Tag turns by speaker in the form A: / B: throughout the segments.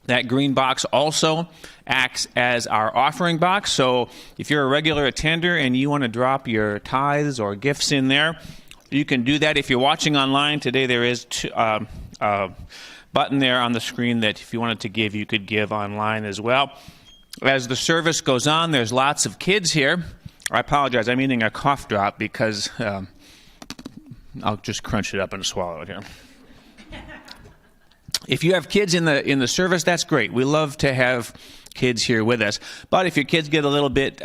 A: That green box also acts as our offering box. So if you're a regular attender and you want to drop your tithes or gifts in there, you can do that. If you're watching online today, there is a button there on the screen that if you wanted to give, you could give online as well. As the service goes on, there's lots of kids here. I apologize, I'm eating a cough drop because I'll just crunch it up and swallow it here. If you have kids in the service, that's great. We love to have kids here with us. But if your kids get a little bit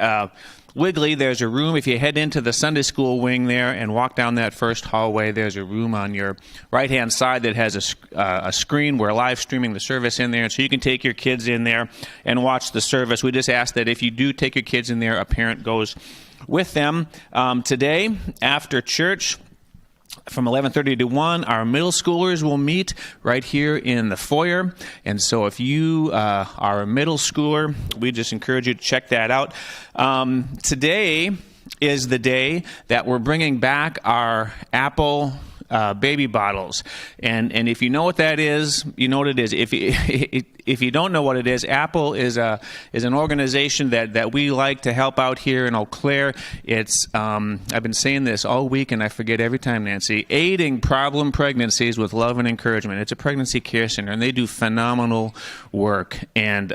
A: wiggly, there's a room. If you head into the Sunday school wing there and walk down that first hallway, there's a room on your right-hand side that has a screen. We're live streaming the service in there, and so you can take your kids in there and watch the service. We just ask that if you do take your kids in there, a parent goes with them. Today, after church, from 11:30 to 1, our middle schoolers will meet right here in the foyer. And so if you are a middle schooler, we just encourage you to check that out. Today is the day that we're bringing back our Apple baby bottles. And if you know what that is, you know what it is. If you don't know what it is, Apple is an organization that we like to help out here in Eau Claire. It's I've been saying this all week, and I forget every time, Nancy. Aiding problem pregnancies with love and encouragement. It's a pregnancy care center, and they do phenomenal work. And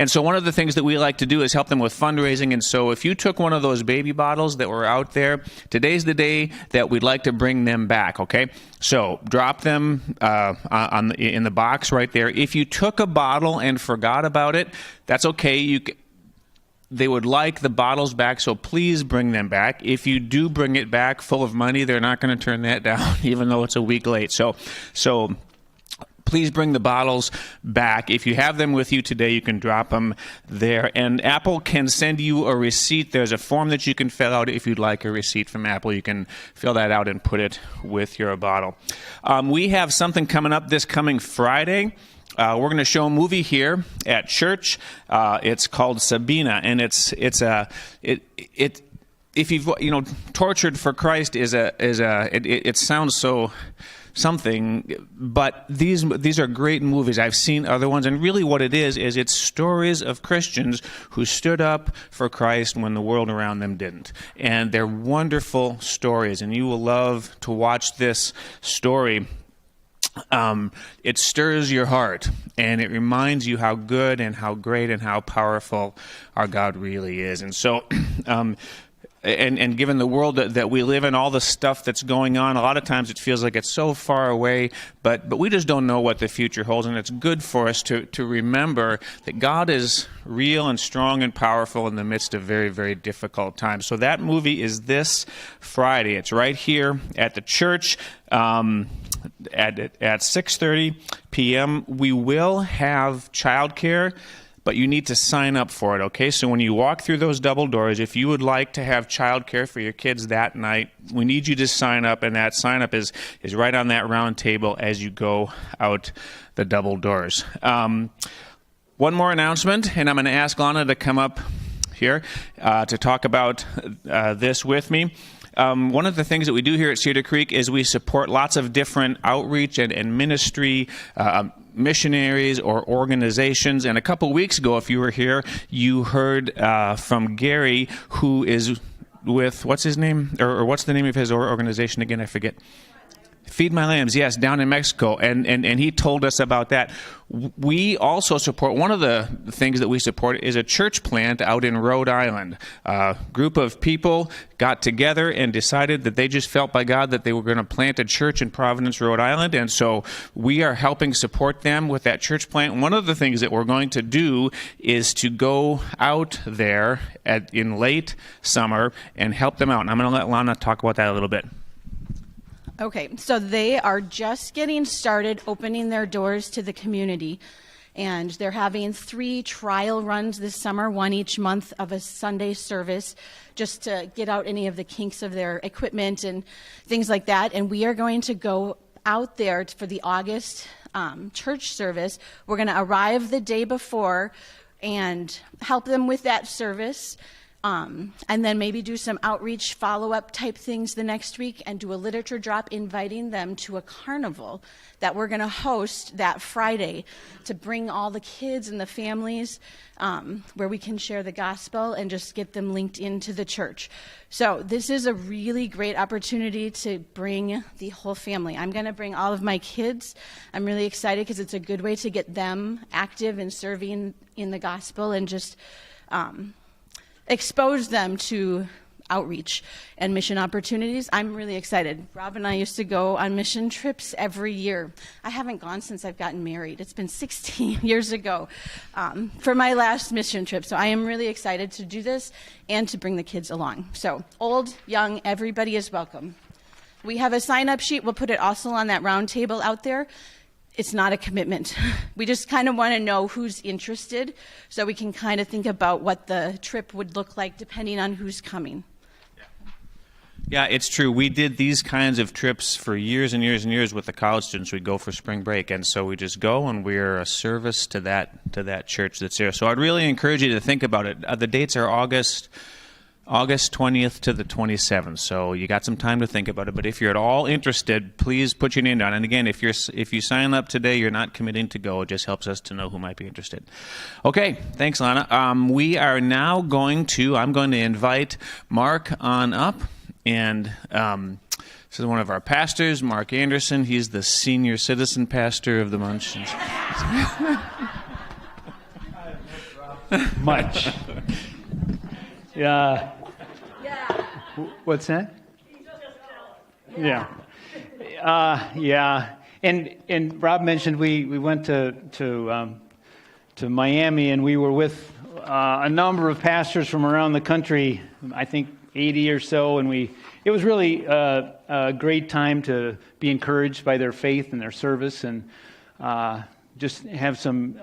A: so one of the things that we like to do is help them with fundraising. And so if you took one of those baby bottles that were out there, today's the day that we'd like to bring them back. Okay, so drop them in the box right there. If you took a bottle and forgot about it, that's okay. They would like the bottles back, so please bring them back. If you do bring it back full of money, they're not going to turn that down, even though it's a week late. So please bring the bottles back. If you have them with you today, you can drop them there. And Apple can send you a receipt. There's a form that you can fill out if you'd like a receipt from Apple. You can fill that out and put it with your bottle. We have something coming up this coming Friday. We're going to show a movie here at church. It's called Sabina, and if you've Tortured for Christ it sounds so something, but these are great movies. I've seen other ones, and really what it is it's stories of Christians who stood up for Christ when the world around them didn't. And they're wonderful stories, and you will love to watch this story. It stirs your heart, and it reminds you how good and how great and how powerful our God really is. And so And given the world that we live in, all the stuff that's going on, a lot of times it feels like it's so far away, but we just don't know what the future holds, and it's good for us to remember that God is real and strong and powerful in the midst of very, very difficult times. So that movie is this Friday. It's right here at the church at 6:30 p.m. We will have childcare, but you need to sign up for it, okay? So when you walk through those double doors, if you would like to have childcare for your kids that night, we need you to sign up, and that sign up is right on that round table as you go out the double doors. One more announcement, and I'm going to ask Lana to come up here to talk about this with me. One of the things that we do here at Cedar Creek is we support lots of different outreach and ministry missionaries or organizations. And a couple weeks ago, if you were here, you heard from Gary, who is with, what's his name? Or what's the name of his organization again? I forget. Feed My Lambs, yes, down in Mexico, and he told us about that. We also support, one of the things that we support is a church plant out in Rhode Island. A group of people got together and decided that they just felt by God that they were going to plant a church in Providence, Rhode Island, and so we are helping support them with that church plant. One of the things that we're going to do is to go out there in late summer and help them out, and I'm going to let Lana talk about that a little bit.
B: Okay, so they are just getting started opening their doors to the community, and they're having 3 trial runs this summer, one each month of a Sunday service, just to get out any of the kinks of their equipment and things like that. And we are going to go out there for the August church service. We're going to arrive the day before and help them with that service. And then maybe do some outreach follow-up type things the next week and do a literature drop inviting them to a carnival that we're going to host that Friday to bring all the kids and the families where we can share the gospel and just get them linked into the church. So this is a really great opportunity to bring the whole family. I'm going to bring all of my kids. I'm really excited because it's a good way to get them active and serving in the gospel and just expose them to outreach and mission opportunities. I'm really excited. Rob and I used to go on mission trips every year. I haven't gone since I've gotten married. It's been 16 years ago for my last mission trip. So I am really excited to do this and to bring the kids along. So old, young, everybody is welcome. We have a sign-up sheet. We'll put it also on that round table out there. It's not a commitment. We just kind of want to know who's interested so we can kind of think about what the trip would look like depending on who's coming.
A: Yeah, it's true. We did these kinds of trips for years and years and years with the college students. We'd go for spring break, and so we just go, and we're a service to that church that's there. So I'd really encourage you to think about it. The dates are August 20th to the 27th, so you got some time to think about it. But if you're at all interested, please put your name down. And again, if you sign up today, you're not committing to go. It just helps us to know who might be interested. Okay, thanks, Lana. We are now I'm going to invite Mark on up. And this is one of our pastors, Mark Anderson. He's the senior citizen pastor of the Munchins.
C: Much. Yeah. What's that? Yeah. Yeah. And Rob mentioned we went to Miami, and we were with a number of pastors from around the country. I think 80 or so, and it was really a great time to be encouraged by their faith and their service, and just have some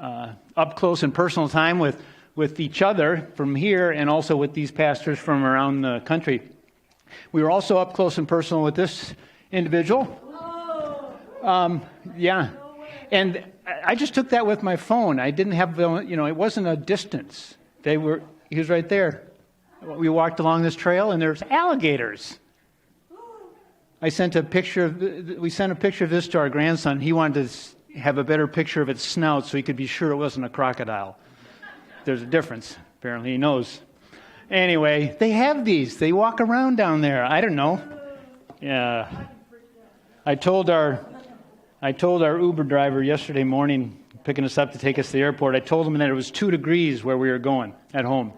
C: up close and personal time with each other from here, and also with these pastors from around the country. We were also up close and personal with this individual. Yeah, and I just took that with my phone. I didn't have, it wasn't a distance. He was right there. We walked along this trail, and there's alligators. We sent a picture of this to our grandson. He wanted to have a better picture of its snout so he could be sure it wasn't a crocodile. There's a difference. Apparently he knows. Anyway, they have these. They walk around down there. I don't know. Yeah. I told our Uber driver yesterday morning, picking us up to take us to the airport, I told him that it was 2 degrees where we were going at home.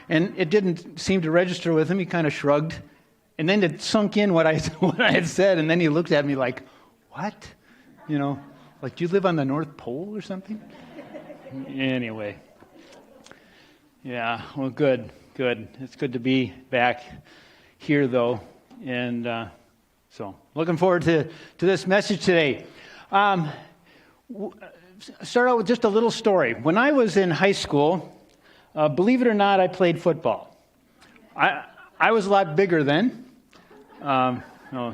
C: And it didn't seem to register with him. He kind of shrugged. And then it sunk in what I had said. And then he looked at me like, what? Like, do you live on the North Pole or something? Anyway. Yeah, well, good. It's good to be back here, though. And so looking forward to this message today. Start out with just a little story. When I was in high school, believe it or not, I played football. I was a lot bigger then. No,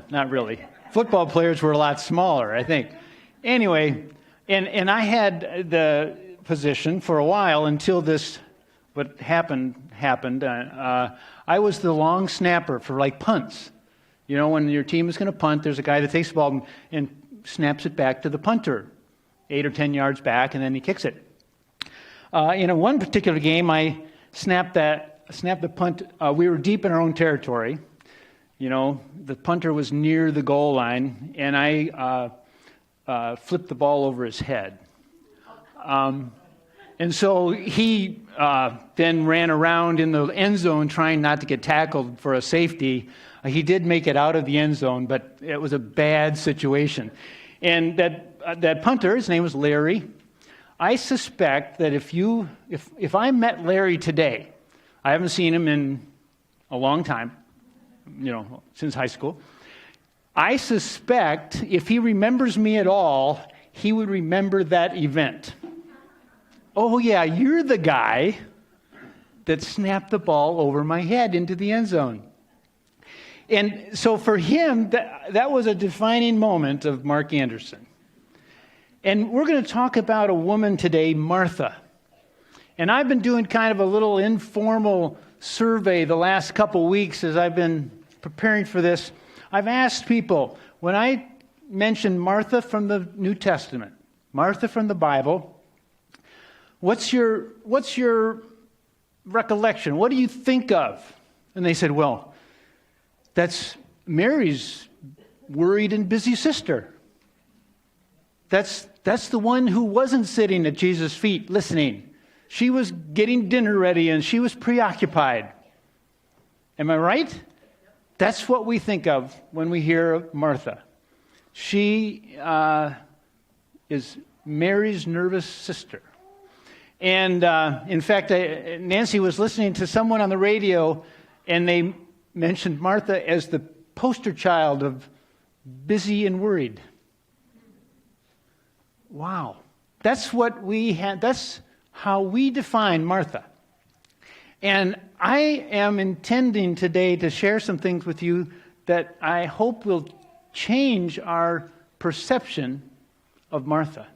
C: not really. Football players were a lot smaller, I think. Anyway, and I had the position for a while until what happened. I was the long snapper for like punts. When your team is going to punt, there's a guy that takes the ball and snaps it back to the punter, 8 or 10 yards back, and then he kicks it. In one particular game, I snapped the punt. We were deep in our own territory. The punter was near the goal line, and I flipped the ball over his head. And so he then ran around in the end zone trying not to get tackled for a safety. He did make it out of the end zone, but it was a bad situation. And that punter, his name was Larry. I suspect that if I met Larry today, I haven't seen him in a long time, since high school. I suspect if he remembers me at all, he would remember that event. Oh yeah, you're the guy that snapped the ball over my head into the end zone. And so for him, that was a defining moment of Mark Anderson. And we're going to talk about a woman today, Martha. And I've been doing kind of a little informal survey the last couple weeks as I've been preparing for this. I've asked people, when I mention Martha from the New Testament, Martha from the Bible, what's your recollection? What do you think of? And they said, well, that's Mary's worried and busy sister. That's the one who wasn't sitting at Jesus' feet listening. She was getting dinner ready and she was preoccupied. Am I right? That's what we think of when we hear of Martha. She is Mary's nervous sister. And in fact, Nancy was listening to someone on the radio, and they mentioned Martha as the poster child of busy and worried. Wow. That's what we had. That's how we define Martha. And I am intending today to share some things with you that I hope will change our perception of Martha.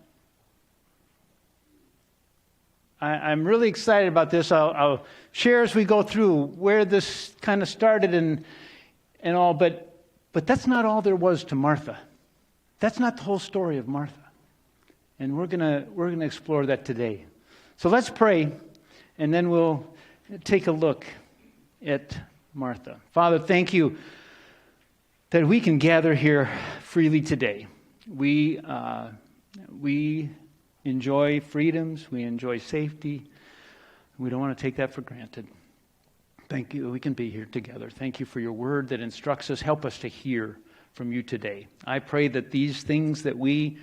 C: I'm really excited about this. I'll share as we go through where this kind of started and all, but that's not all there was to Martha. That's not the whole story of Martha. And we're gonna explore that today. So let's pray, and then we'll take a look at Martha. Father, thank you that we can gather here freely today. We enjoy freedoms. We enjoy safety. We don't want to take that for granted. Thank you. We can be here together. Thank you for your word that instructs us. Help us to hear from you today. I pray that these things that we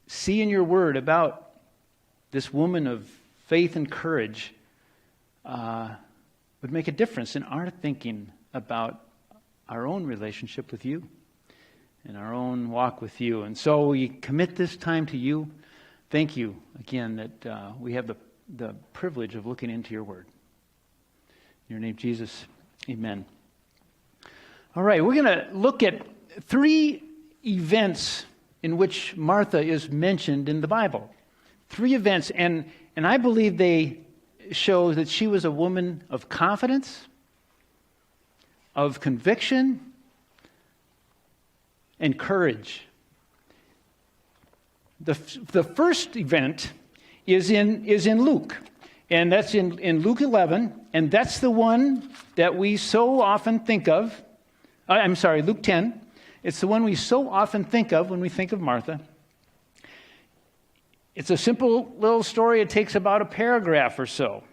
C: see in your word about this woman of faith and courage would make a difference in our thinking about our own relationship with you and our own walk with you. And so we commit this time to you. Thank you again that we have the privilege of looking into your word. In your name, Jesus, amen. All right, we're going to look at 3 events in which Martha is mentioned in the Bible. 3 events, and I believe they show that she was a woman of confidence, of conviction, and courage. The first event is in Luke, and that's in Luke 11, and that's the one that we so often think of. Luke 10. It's the one we so often think of when we think of Martha. It's a simple little story. It takes about a paragraph or so.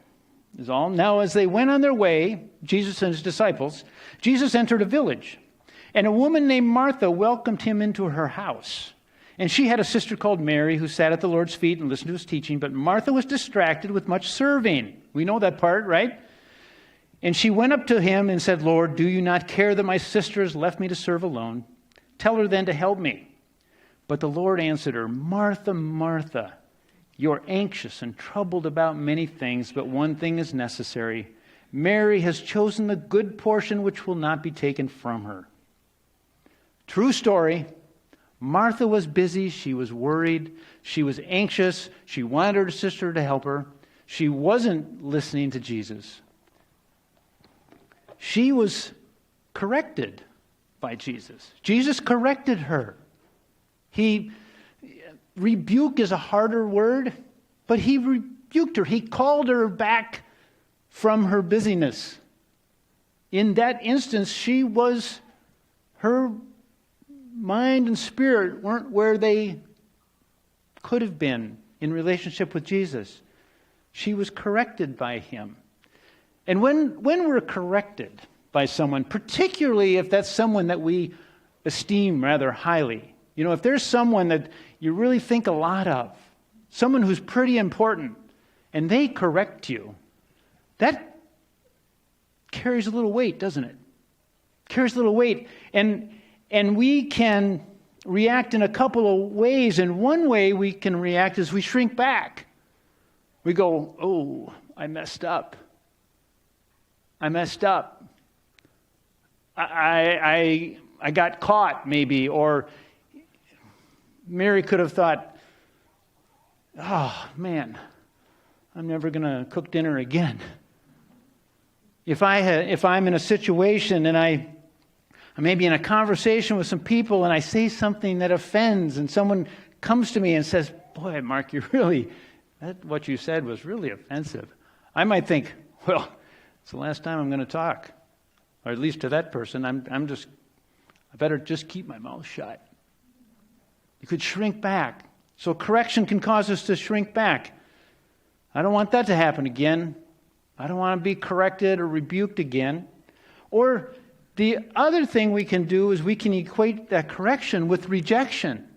C: Is all. Now, as they went on their way, Jesus and his disciples, Jesus entered a village, and a woman named Martha welcomed him into her house. And she had a sister called Mary who sat at the Lord's feet and listened to his teaching, but Martha was distracted with much serving. We know that part, right? And she went up to him and said, Lord, do you not care that my sister has left me to serve alone? Tell her then to help me. But the Lord answered her, Martha, Martha, you're anxious and troubled about many things, but one thing is necessary. Mary has chosen the good portion which will not be taken from her. True story. Martha was busy. She was worried. She was anxious. She wanted her sister to help her. She wasn't listening to Jesus. She was corrected by Jesus. Jesus corrected her. Rebuke is a harder word, but he rebuked her. He called her back from her busyness. In that instance, her mind and spirit weren't where they could have been in relationship with Jesus. She was corrected by him. And when we're corrected by someone, particularly if that's someone that we esteem rather highly, if there's someone that you really think a lot of, someone who's pretty important, and they correct you, that carries a little weight, doesn't it? Carries a little weight. And we can react in a couple of ways. And one way we can react is we shrink back. We go, oh, I messed up. I got caught, maybe. Or Mary could have thought, oh, man, I'm never going to cook dinner again. If I'm in a situation and I may be in a conversation with some people and I say something that offends and someone comes to me and says, boy, Mark, what you said was really offensive. I might think, well, it's the last time I'm going to talk. Or at least to that person, I better just keep my mouth shut. You could shrink back. So correction can cause us to shrink back. I don't want that to happen again. I don't want to be corrected or rebuked again. Or the other thing we can do is we can equate that correction with rejection.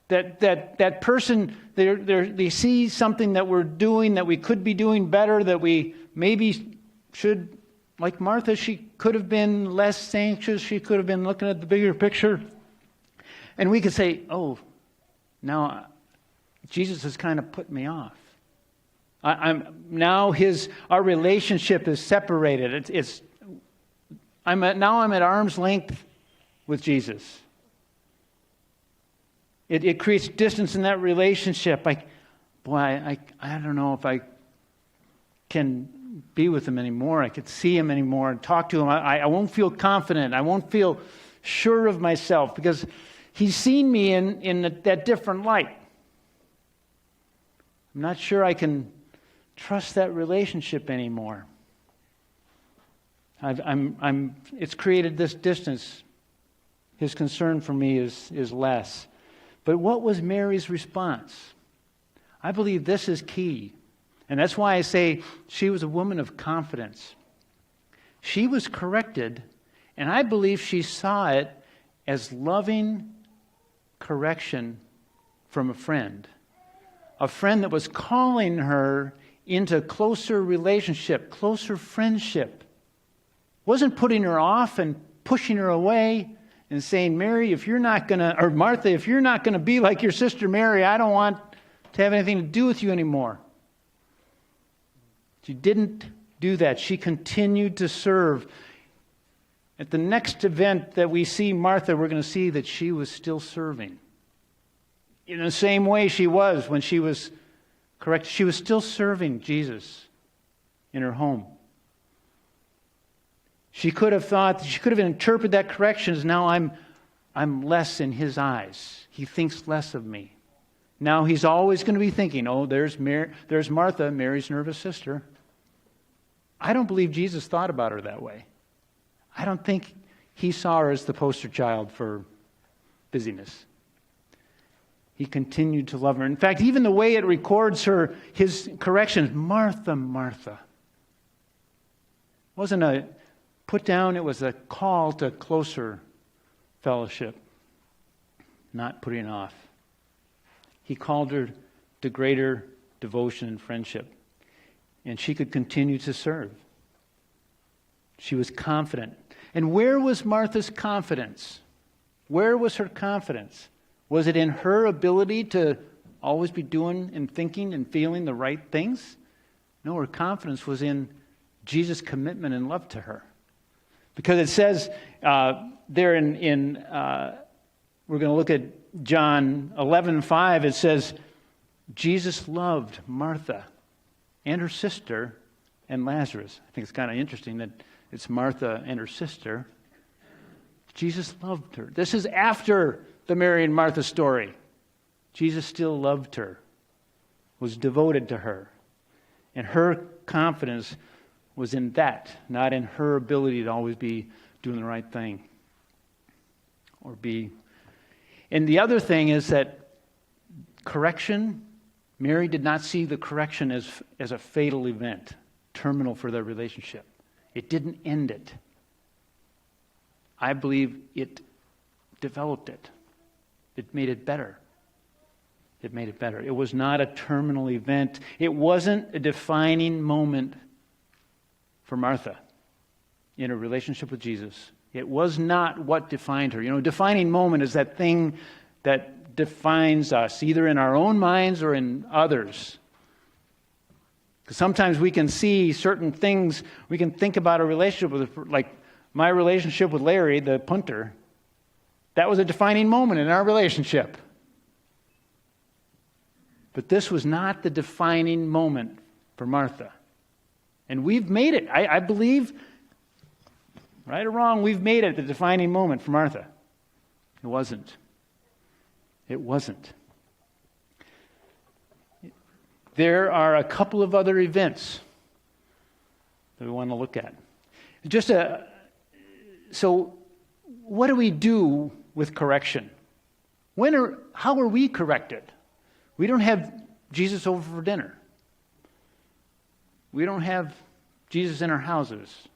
C: That person, they see something that we're doing that we could be doing better, that we maybe should, like Martha, she could have been less anxious, she could have been looking at the bigger picture. And we could say, oh, now Jesus has kind of put me off. Our relationship is separated. I'm at arm's length with Jesus. It creates distance in that relationship. I don't know if I can be with him anymore. I could see him anymore and talk to him. I won't feel confident. I won't feel sure of myself because he's seen me in that different light. I'm not sure I can trust that relationship anymore. It's created this distance. His concern for me is less. But what was Mary's response? I believe this is key. And that's why I say she was a woman of confidence. She was corrected, and I believe she saw it as loving correction from a friend that was calling her into closer relationship, closer friendship. Wasn't putting her off and pushing her away and saying, Mary, Martha, if you're not going to be like your sister Mary, I don't want to have anything to do with you anymore. She didn't do that. She continued to serve. At the next event that we see Martha, we're going to see that she was still serving. In the same way she was when she was corrected. She was still serving Jesus in her home. She could have interpreted that correction as now I'm less in his eyes. He thinks less of me. Now he's always going to be thinking, oh, there's Martha, Mary's nervous sister. I don't believe Jesus thought about her that way. I don't think he saw her as the poster child for busyness. He continued to love her. In fact, even the way it records his corrections, Martha, Martha. It wasn't a put down, it was a call to closer fellowship, not putting off. He called her to greater devotion and friendship, and she could continue to serve. She was confident. And where was Martha's confidence? Where was her confidence? Was it in her ability to always be doing and thinking and feeling the right things? No, her confidence was in Jesus' commitment and love to her. Because it says there we're going to look at John 11:5. It says, Jesus loved Martha and her sister and Lazarus. I think it's kind of interesting that it's Martha and her sister. Jesus loved her. This is after the Mary and Martha story. Jesus still loved her, was devoted to her. And her confidence was in that, not in her ability to always be doing the right thing. And the other thing is that correction, Mary did not see the correction as a fatal event, terminal for their relationship. It didn't end it. I believe it developed it. It made it better. It made it better. It was not a terminal event. It wasn't a defining moment for Martha in her relationship with Jesus. It was not what defined her. A defining moment is that thing that defines us, either in our own minds or in others. Because sometimes we can see certain things, we can think about a relationship with, like my relationship with Larry, the punter. That was a defining moment in our relationship. But this was not the defining moment for Martha. And we've made it. I believe, right or wrong, we've made it the defining moment for Martha. It wasn't. It wasn't. There are a couple of other events that we want to look at. So what do we do with correction? How are we corrected? We don't have Jesus over for dinner. We don't have Jesus in our houses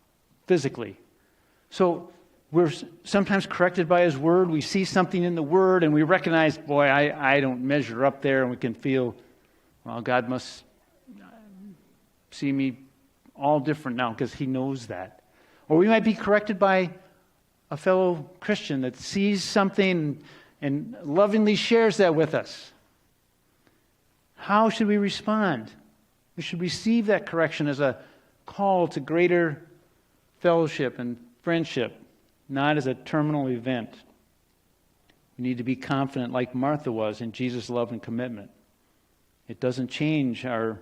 C: physically. So we're sometimes corrected by His Word. We see something in the Word and we recognize, boy, I don't measure up there, and we can feel, well, God must see me all different now because He knows that. Or we might be corrected by a fellow Christian that sees something and lovingly shares that with us. How should we respond? We should receive that correction as a call to greater fellowship and friendship, not as a terminal event. We need to be confident, like Martha was, in Jesus' love and commitment. It doesn't change our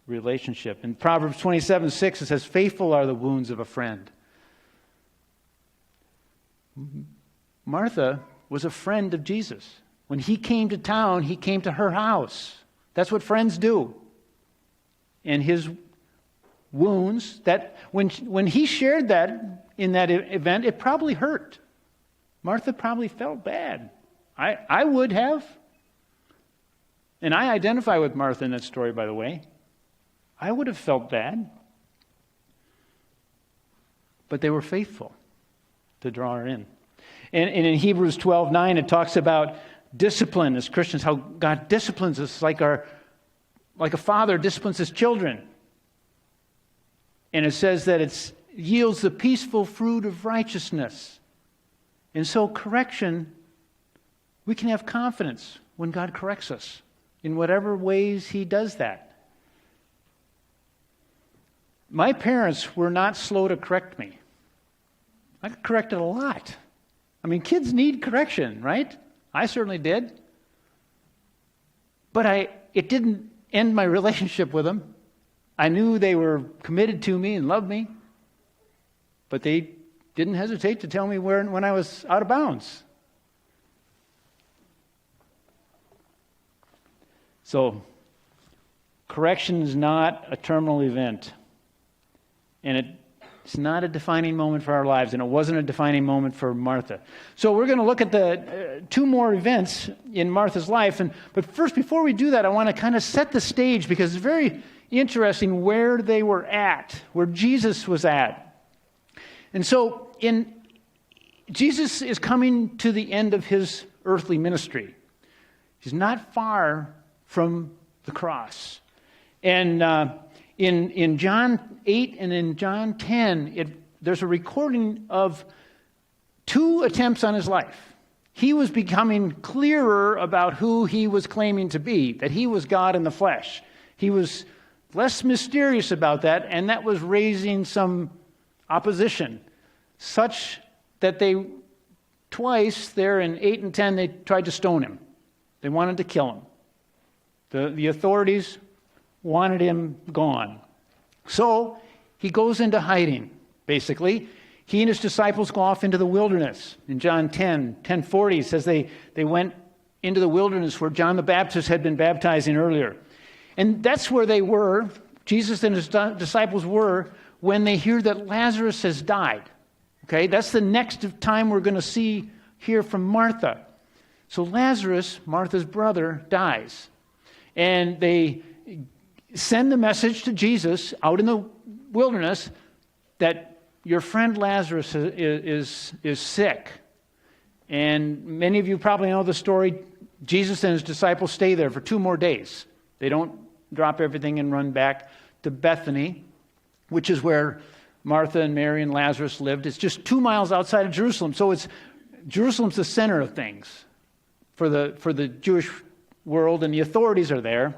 C: relationship. In Proverbs 27:6, it says, "Faithful are the wounds of a friend." Martha was a friend of Jesus. When He came to town, He came to her house. That's what friends do. And His wounds, that when He shared that in that event, it probably hurt. Martha probably felt bad. I would have. And I identify with Martha in that story, by the way. I would have felt bad. But they were faithful to draw her in. And in Hebrews 12:9, it talks about discipline as Christians, how God disciplines us like a father disciplines his children. And it says that it yields the peaceful fruit of righteousness. And so correction, we can have confidence when God corrects us in whatever ways He does that. My parents were not slow to correct me. I got corrected a lot. I mean, kids need correction, right? I certainly did. But it didn't end my relationship with them. I knew they were committed to me and loved me. But they didn't hesitate to tell me when I was out of bounds. So, correction is not a terminal event. And it's not a defining moment for our lives, and it wasn't a defining moment for Martha. So we're going to look at the two more events in Martha's life. But first, before we do that, I want to kind of set the stage, because it's very interesting where they were at, where Jesus was at. And so Jesus is coming to the end of His earthly ministry. He's not far from the cross. And in John 8 and in John 10, there's a recording of two attempts on His life. He was becoming clearer about who He was claiming to be, that He was God in the flesh. He was less mysterious about that, and that was raising some opposition, such that they twice there in 8 and 10, they tried to stone Him. They wanted to kill Him. The authorities wanted Him gone. So He goes into hiding, basically. He and His disciples go off into the wilderness. In John 10:40, it says they went into the wilderness where John the Baptist had been baptizing earlier. And that's where they were, Jesus and His disciples were, when they hear that Lazarus has died. Okay, that's the next time we're going to hear from Martha. So Lazarus, Martha's brother, dies. And they send the message to Jesus out in the wilderness that your friend Lazarus is sick. And many of you probably know the story. Jesus and His disciples stay there for 2 more days. They don't drop everything and run back to Bethany, which is where Martha and Mary and Lazarus lived. It's just 2 miles outside of Jerusalem. So Jerusalem's the center of things for the Jewish world, and the authorities are there.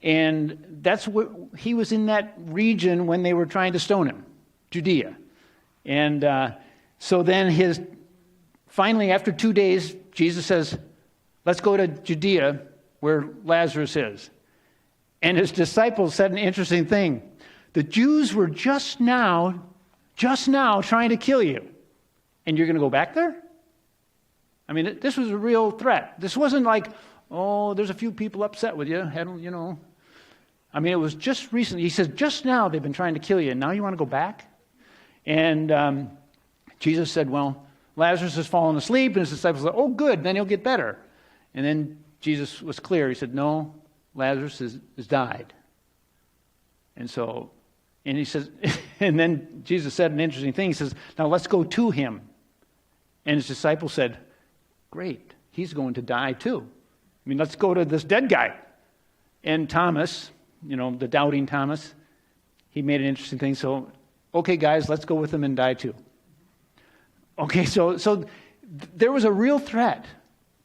C: And that's what he was in that region when they were trying to stone him, Judea. And so then finally, after 2 days, Jesus says, let's go to Judea where Lazarus is. And his disciples said an interesting thing. The Jews were just now trying to kill you. And you're going to go back there? I mean, this was a real threat. This wasn't like, oh, there's a few people upset with you. You know. I mean, it was just recently. He says, just now they've been trying to kill you, and now you want to go back? And Jesus said, well, Lazarus has fallen asleep. And his disciples said, oh, good, then he'll get better. And then Jesus was clear. He said, no, Lazarus has died. And he says, and then Jesus said an interesting thing. He says, now let's go to him. And his disciples said, great, he's going to die too. I mean, let's go to this dead guy. And Thomas, the doubting Thomas, he made an interesting thing. So, okay, guys, let's go with him and die too. Okay, so there was a real threat.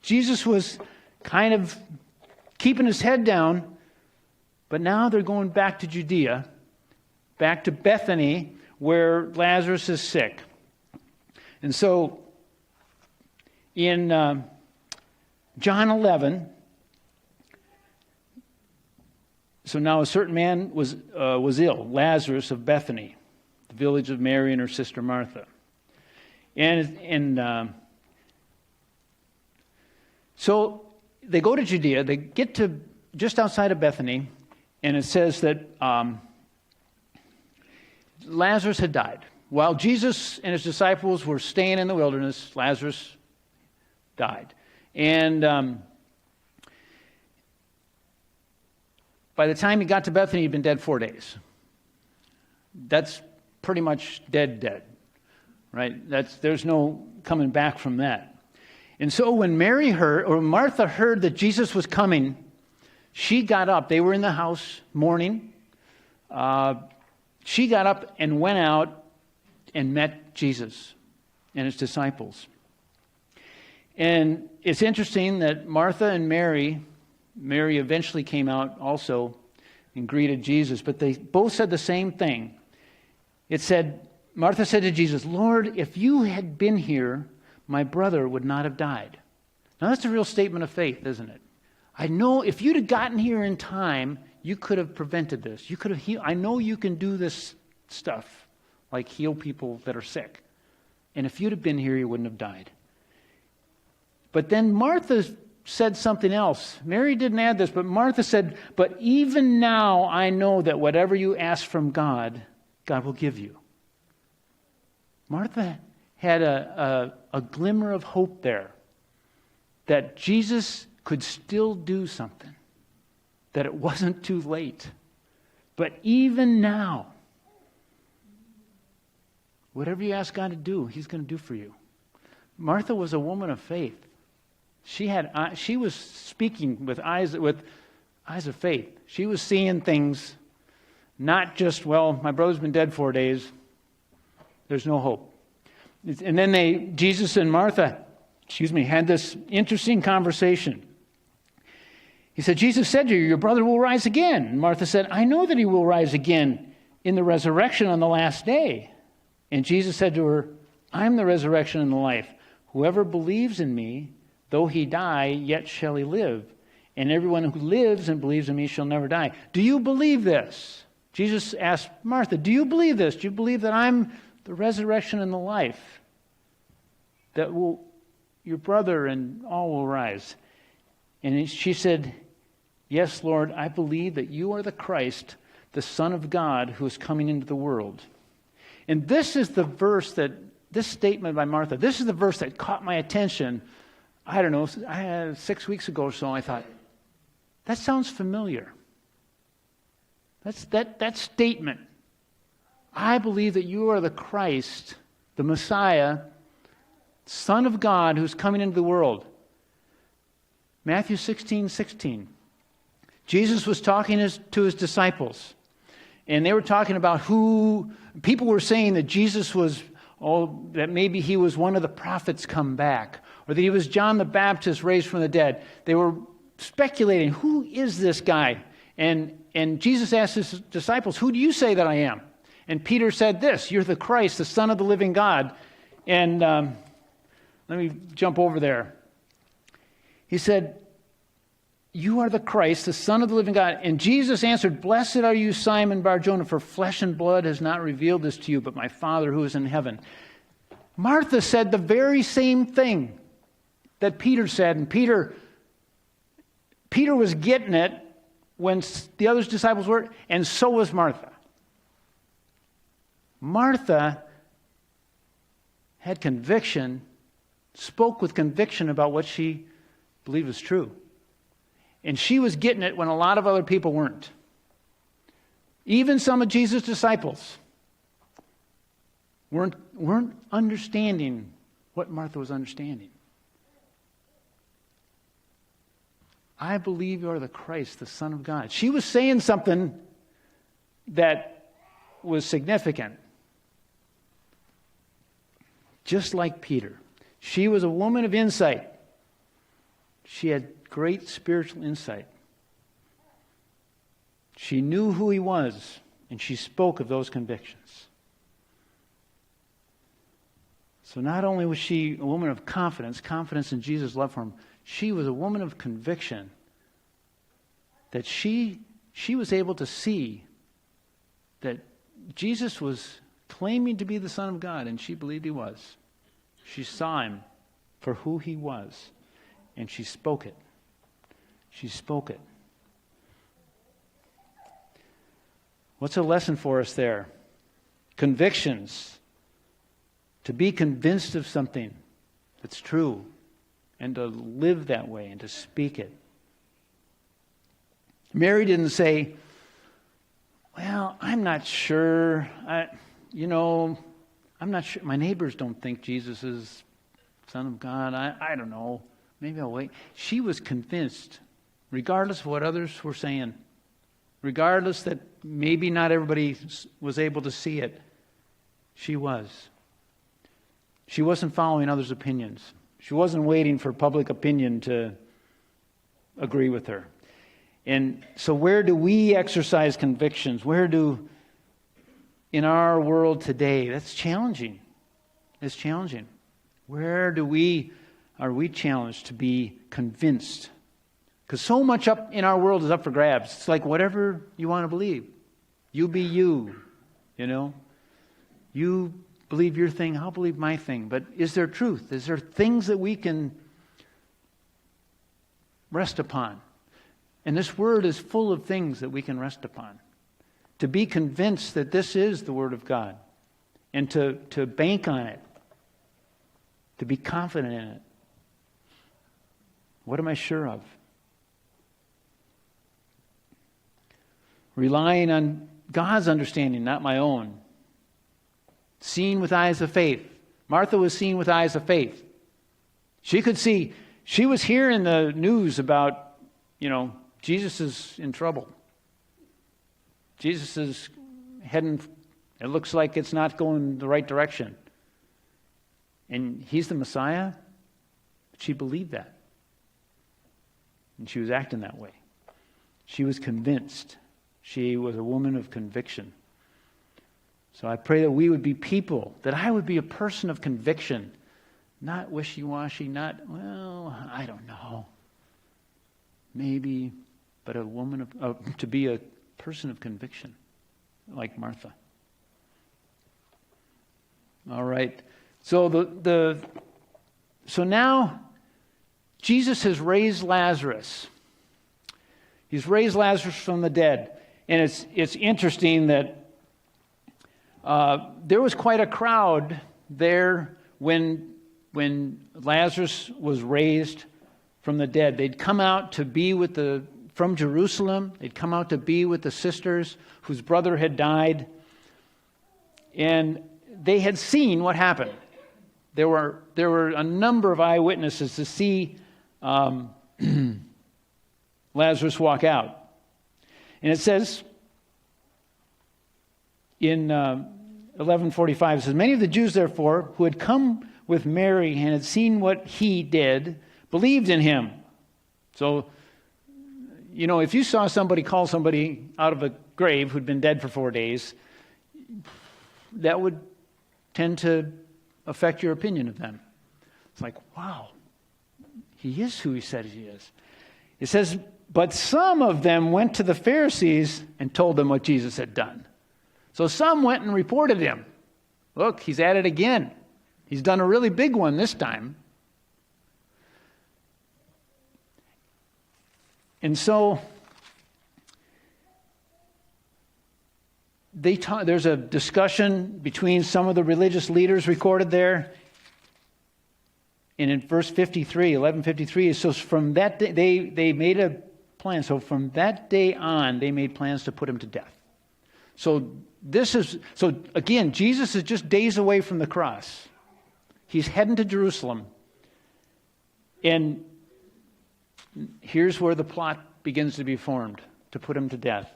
C: Jesus was kind of keeping his head down, but now they're going back to Judea, back to Bethany, where Lazarus is sick. And so in John 11, so now a certain man was ill, Lazarus of Bethany, the village of Mary and her sister Martha. And so they go to Judea, they get to just outside of Bethany, and it says that Lazarus had died. While Jesus and his disciples were staying in the wilderness, Lazarus died. And by the time he got to Bethany, he'd been dead 4 days. That's pretty much dead, right? There's no coming back from that. And so when Martha heard that Jesus was coming, she got up. They were in the house mourning. She got up and went out and met Jesus and his disciples. And it's interesting that Martha and Mary eventually came out also and greeted Jesus, but they both said the same thing. It said, Martha said to Jesus, Lord, if you had been here, my brother would not have died. Now that's a real statement of faith, isn't it? I know if you'd have gotten here in time, you could have prevented this. You could have healed. I know you can do this stuff, like heal people that are sick. And if you'd have been here, he wouldn't have died. But then Martha said something else. Mary didn't add this, but Martha said, but even now I know that whatever you ask from God, God will give you. Martha had a glimmer of hope there that Jesus could still do something, that it wasn't too late. But even now, whatever you ask God to do, he's going to do for you. Martha was a woman of faith. She was speaking with eyes of faith. She was seeing things, not just, well, my brother's been dead 4 days. There's no hope. And then Jesus and Martha, had this interesting conversation. He said, Jesus said to you, your brother will rise again. And Martha said, I know that he will rise again in the resurrection on the last day. And Jesus said to her, I'm the resurrection and the life. Whoever believes in me, though he die, yet shall he live. And everyone who lives and believes in me shall never die. Do you believe this? Jesus asked Martha, do you believe this? Do you believe that I'm the resurrection and the life? That your brother and all will rise. And she said, yes, Lord, I believe that you are the Christ, the Son of God, who is coming into the world. And this is the verse this statement by Martha, this is the verse that caught my attention. I don't know, 6 weeks ago or so, I thought, that sounds familiar. That statement. I believe that you are the Christ, the Messiah, Son of God, who's coming into the world. Matthew 16:16. Jesus was talking to his disciples, and they were talking about people were saying that Jesus was, that maybe he was one of the prophets come back, or that he was John the Baptist raised from the dead. They were speculating, who is this guy? And Jesus asked his disciples, who do you say that I am? And Peter said this, you're the Christ, the Son of the living God. And let me jump over there. He said, you are the Christ, the Son of the living God. And Jesus answered, blessed are you, Simon Bar-Jonah, for flesh and blood has not revealed this to you, but my Father who is in heaven. Martha said the very same thing that Peter said. And Peter was getting it when the other disciples were, and so was Martha. Martha had conviction, spoke with conviction about what she believed was true. And she was getting it when a lot of other people weren't. Even some of Jesus' disciples weren't understanding what Martha was understanding. I believe you are the Christ, the Son of God. She was saying something that was significant. Just like Peter. She was a woman of insight. She had great spiritual insight. She knew who he was, and she spoke of those convictions. So not only was she a woman of confidence in Jesus' love for him, she was a woman of conviction that she was able to see that Jesus was claiming to be the Son of God, and she believed he was. She saw him for who he was, and she spoke it. She spoke it. What's a lesson for us there? Convictions. To be convinced of something that's true, and to live that way, and to speak it. Mary didn't say, well, I'm not sure. I'm not sure. My neighbors don't think Jesus is Son of God. I don't know. Maybe I'll wait. She was convinced, regardless of what others were saying, regardless that maybe not everybody was able to see it, she was. She wasn't following others' opinions. She wasn't waiting for public opinion to agree with her. And so where do we exercise convictions? In our world today, that's challenging. It's challenging. Where are we challenged to be convinced? Because so much up in our world is up for grabs. It's like whatever you want to believe. You be you, You believe your thing, I'll believe my thing. But is there truth? Is there things that we can rest upon? And this word is full of things that we can rest upon. To be convinced that this is the Word of God. And to bank on it. To be confident in it. What am I sure of? Relying on God's understanding, not my own. Seeing with eyes of faith. Martha was seeing with eyes of faith. She could see. She was hearing the news about, Jesus is in trouble. Jesus is heading, it looks like it's not going the right direction. And he's the Messiah. She believed that. And she was acting that way. She was convinced. She was a woman of conviction. So I pray that we would be people, that I would be a person of conviction, not wishy-washy, not, I don't know. Maybe, but a woman to be a person of conviction, like Martha. All right. So so now Jesus has raised Lazarus. He's raised Lazarus from the dead. And it's interesting that there was quite a crowd there when Lazarus was raised from the dead. They'd come out to be from Jerusalem. They'd come out to be with the sisters whose brother had died. And they had seen what happened. There were a number of eyewitnesses to see Lazarus walk out. And it says in 11:45, it says, many of the Jews, therefore, who had come with Mary and had seen what he did, believed in him. So, if you saw somebody call somebody out of a grave who'd been dead for 4 days, that would tend to affect your opinion of them. It's like, wow, he is who he said he is. It says, But some of them went to the Pharisees and told them what Jesus had done. So some went and reported him. Look, he's at it again. He's done a really big one this time. And so there's a discussion between some of the religious leaders recorded there. And in verse 53, 1153, so from that day, they made a plan. So from that day on, they made plans to put him to death. So again, Jesus is just days away from the cross. He's heading to Jerusalem. And here's where the plot begins to be formed, to put him to death.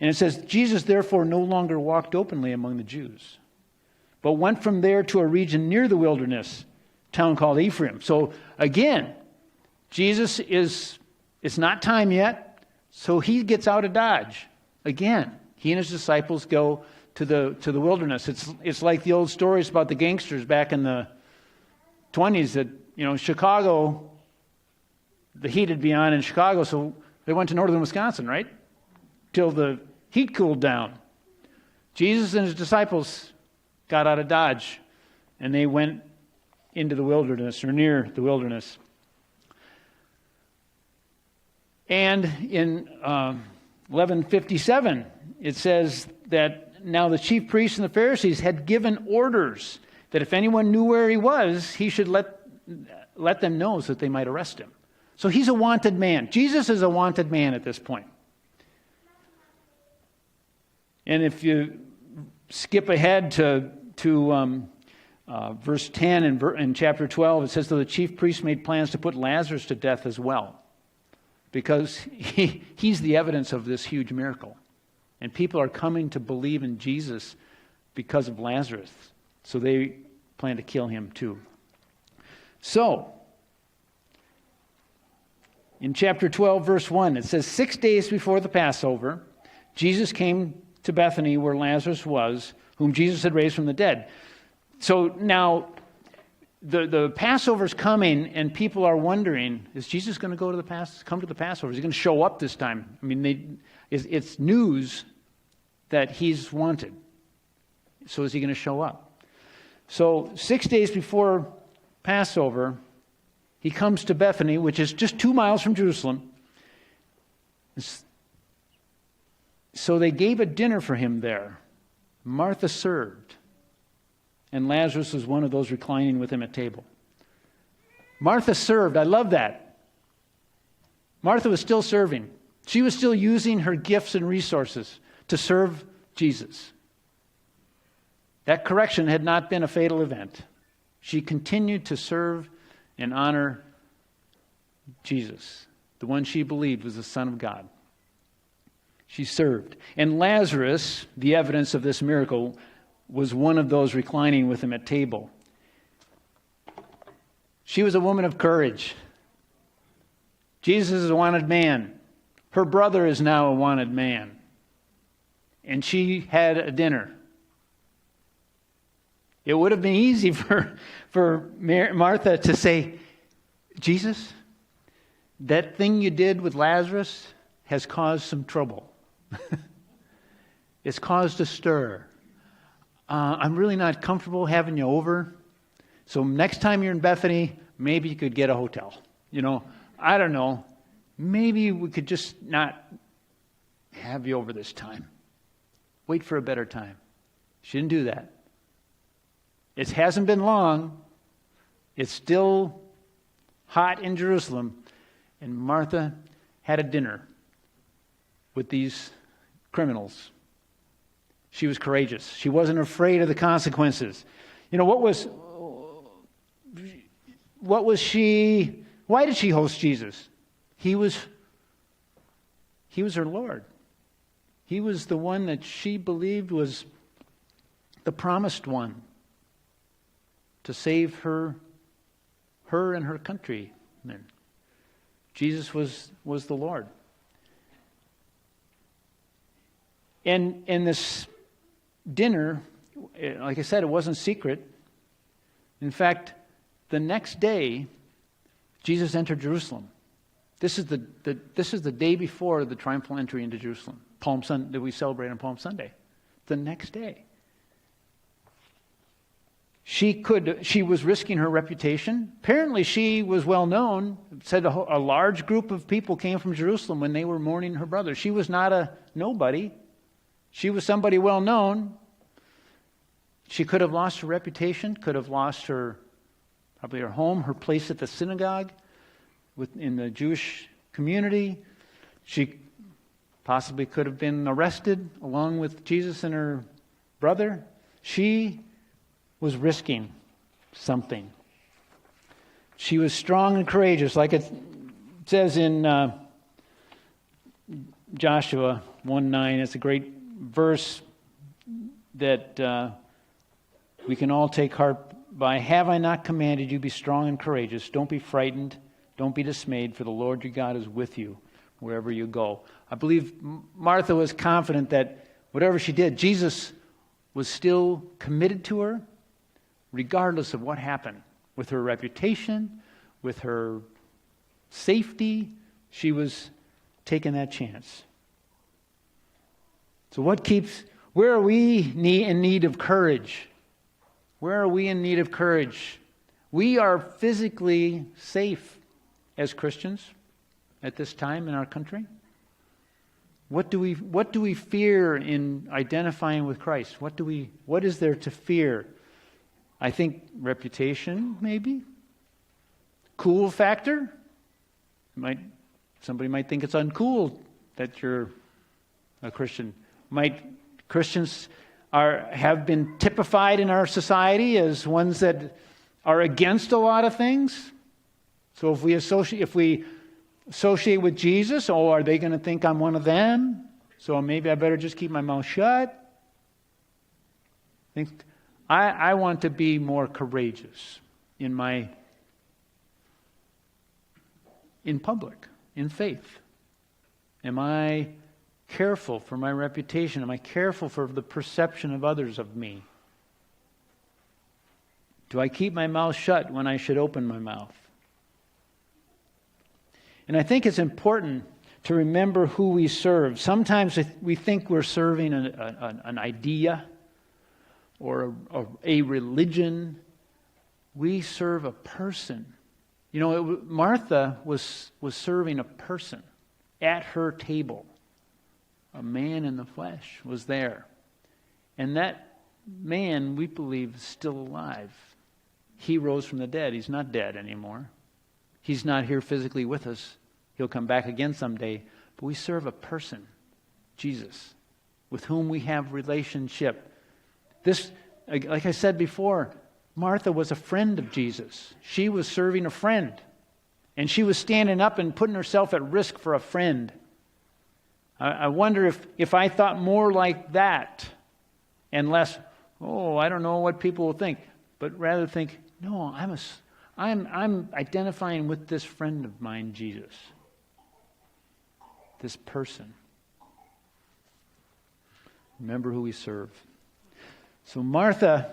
C: And it says, Jesus therefore no longer walked openly among the Jews, but went from there to a region near the wilderness, town called Ephraim. So again, it's not time yet, so he gets out of Dodge. Again, he and his disciples go to the wilderness. It's like the old stories about the gangsters back in the 20s that, Chicago, the heat had been on in Chicago, so they went to northern Wisconsin, right? Till the heat cooled down. Jesus and his disciples got out of Dodge, and they went into the wilderness, or near the wilderness. And in 1157, it says that now the chief priests and the Pharisees had given orders that if anyone knew where he was, he should let them know so that they might arrest him. So he's a wanted man. Jesus is a wanted man at this point. And if you skip ahead to verse 10 in chapter 12, it says, "So the chief priests made plans to put Lazarus to death as well, because he's the evidence of this huge miracle. And people are coming to believe in Jesus because of Lazarus. So they plan to kill him too." So, in chapter 12, verse 1, it says, 6 days before the Passover, Jesus came to Bethany where Lazarus was, whom Jesus had raised from the dead. So now, the Passover's coming, and people are wondering, is Jesus going to come to the Passover? Is he going to show up this time? I mean, it's news that he's wanted. So is he going to show up? So 6 days before Passover, he comes to Bethany, which is just 2 miles from Jerusalem. So they gave a dinner for him there. Martha served, and Lazarus was one of those reclining with him at table. Martha served. I love that. Martha was still serving. She was still using her gifts and resources to serve Jesus. That correction had not been a fatal event. She continued to serve and honor Jesus, the one she believed was the Son of God. She served. And Lazarus, the evidence of this miracle, was one of those reclining with him at table. She was a woman of courage. Jesus is a wanted man. Her brother is now a wanted man. And she had a dinner. It would have been easy for Martha to say, Jesus, that thing you did with Lazarus has caused some trouble. It's caused a stir. I'm really not comfortable having you over. So next time you're in Bethany, maybe you could get a hotel. I don't know. Maybe we could just not have you over this time. Wait for a better time. She didn't do that. It hasn't been long. It's still hot in Jerusalem. And Martha had a dinner with these criminals. She was courageous. She wasn't afraid of the consequences. What was she? Why did she host Jesus? He was her Lord. He was the one that she believed was the promised one to save her and her country. Jesus was the Lord. And this dinner, like I said, it wasn't secret. In fact, the next day, Jesus entered Jerusalem. This is the day before the triumphal entry into Jerusalem, Palm Sunday, that we celebrate on Palm Sunday. The next day. She was risking her reputation. Apparently she was well known. It said a large group of people came from Jerusalem when they were mourning her brother. She was not a nobody. She was somebody well known. She could have lost her reputation, could have lost probably her home, her place at the synagogue in the Jewish community. She possibly could have been arrested along with Jesus and her brother. She was risking something. She was strong and courageous, like it says in Joshua 1:9. It's a great verse that we can all take heart by. Have I not commanded you, be strong and courageous? Don't be frightened. Don't be dismayed, for the Lord your God is with you wherever you go. I believe Martha was confident that whatever she did, Jesus was still committed to her, regardless of what happened with her reputation, with her safety. She was taking that chance. So where are we in need of courage? Where are we in need of courage? We are physically safe as Christians at this time in our country. What do we fear in identifying with Christ? What is there to fear? I think reputation, maybe. Cool factor. Somebody might think it's uncool that you're a Christian. Christians have been typified in our society as ones that are against a lot of things. So if we associate with Jesus, are they going to think I'm one of them? So maybe I better just keep my mouth shut. I want to be more courageous in public, in faith. Am I careful for my reputation? Am I careful for the perception of others of me? Do I keep my mouth shut when I should open my mouth? And I think it's important to remember who we serve. Sometimes we think we're serving an idea or a religion. We serve a person. Martha was serving a person at her table. A man in the flesh was there. And that man, we believe, is still alive. He rose from the dead. He's not dead anymore. He's not here physically with us. He'll come back again someday. But we serve a person, Jesus, with whom we have relationship. This, like I said before, Martha was a friend of Jesus. She was serving a friend. And she was standing up and putting herself at risk for a friend. I wonder if I thought more like that and less, I don't know what people will think, but rather think, no, I'm identifying with this friend of mine, Jesus. This person. Remember who we serve. So Martha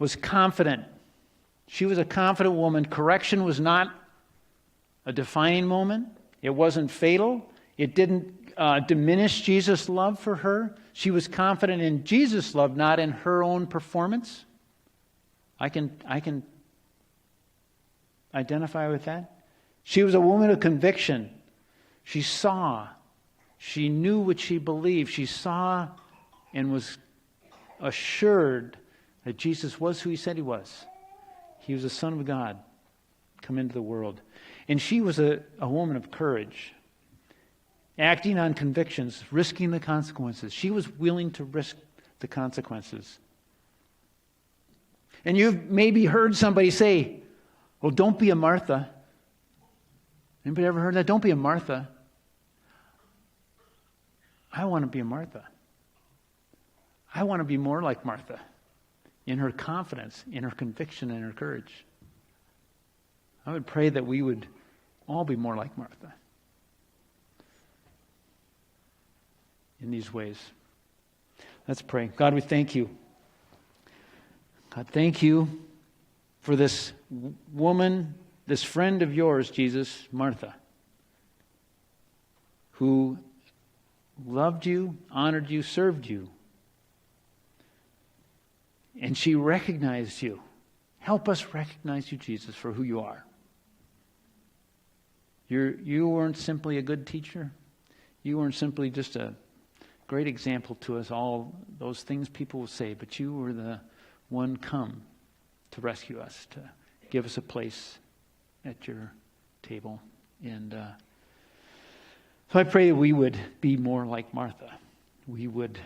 C: was confident. She was a confident woman. Correction was not a defining moment. It wasn't fatal. It didn't diminish Jesus' love for her. She was confident in Jesus' love, not in her own performance. I can identify with that. She was a woman of conviction. She saw. She knew what she believed. She saw and was assured that Jesus was who he said he was. He was the Son of God come into the world. And she was a woman of courage, acting on convictions, risking the consequences. She was willing to risk the consequences. And you've maybe heard somebody say, well, don't be a Martha. Anybody ever heard that? Don't be a Martha. I want to be a Martha. I want to be more like Martha in her confidence, in her conviction, and her courage. I would pray that we would all be more like Martha in these ways. Let's pray. God, we thank you. God, thank you for this woman, this friend of yours, Jesus, Martha. who loved you, honored you, served you. And she recognized you. Help us recognize you, Jesus, for who you are. You weren't simply a good teacher. You weren't simply just a great example to us, all those things people will say, but you were the one come to rescue us, to give us a place at your table. And so I pray that we would be more like Martha. We would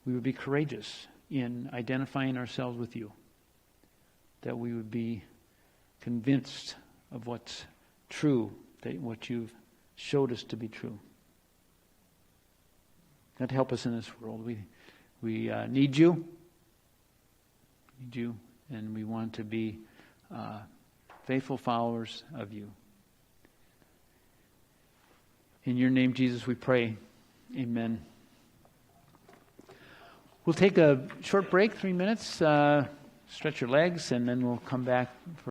C: be courageous in identifying ourselves with you. That we would be convinced of what's true, that what you've showed us to be true. God, help us in this world. We need you. Need you, and we want to be faithful followers of you. In your name, Jesus, we pray. Amen. We'll take a short break, 3 minutes, stretch your legs, and then we'll come back for